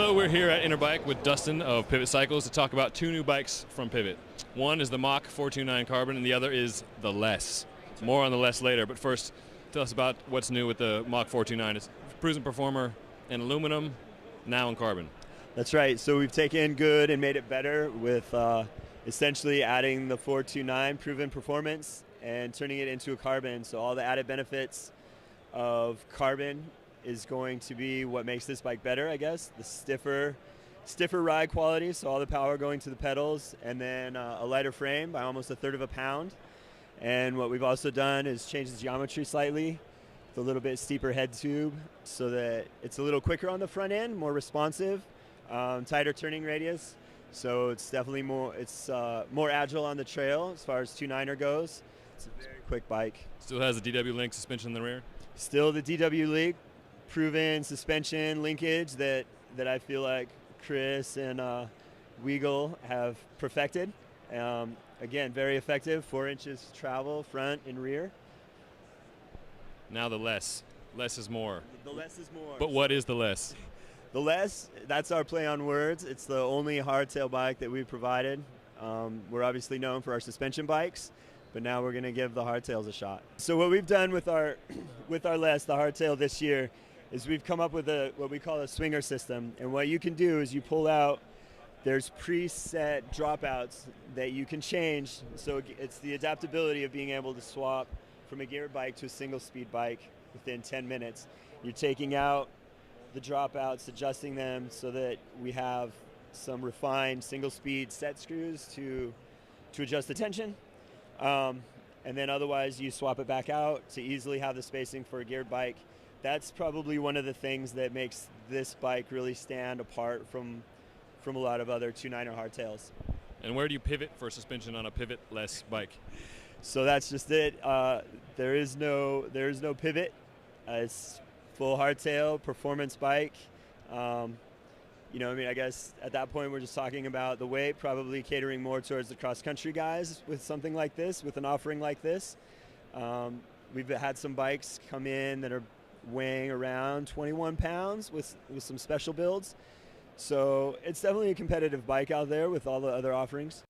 Hello, we're here at Interbike with Dustin of Pivot Cycles to talk about two new bikes from Pivot. One is the Mach 429 Carbon and the other is the Less. More on the Less later, but first tell us about what's new with the Mach 429. It's Cruising Performer in aluminum, now in carbon. That's right. So we've taken good and made it better with essentially adding the 429 proven performance and turning it into a carbon. So all the added benefits of carbon is going to be what makes this bike better, I guess. The stiffer ride quality, so all the power going to the pedals, and then a lighter frame by almost 1/3 of a pound. And what we've also done is change the geometry slightly with a little bit steeper head tube so that it's a little quicker on the front end, more responsive, tighter turning radius. So it's definitely more agile on the trail as far as 2.9er goes. It's a very quick bike. Still has the DW Link suspension in the rear? Still the DW Link proven suspension linkage that I feel like Chris and Weagle have perfected. Again, very effective, 4 inches travel front and rear. Now the Less. Less is more. The Less is more. But what is the Less? The Less, that's our play on words. It's the only hardtail bike that we've provided. We're obviously known for our suspension bikes, but now we're going to give the hardtails a shot. So what we've done with our Less, the hardtail this year, is we've come up with what we call a swinger system. And what you can do is you pull out, there's preset dropouts that you can change. So it's the adaptability of being able to swap from a geared bike to a single speed bike within 10 minutes. You're taking out the dropouts, adjusting them so that we have some refined single speed set screws to adjust the tension. And then otherwise you swap it back out to easily have the spacing for a geared bike. That's probably one of the things that makes this bike really stand apart from a lot of other 2.9er hardtails. And where do you pivot for suspension on a pivot-less bike? So that's just it. There is no pivot. It's full hardtail performance bike. I guess at that point we're just talking about the weight, probably catering more towards the cross-country guys with something like this, with an offering like this. We've had some bikes come in that are weighing around 21 pounds with some special builds. So it's definitely a competitive bike out there with all the other offerings.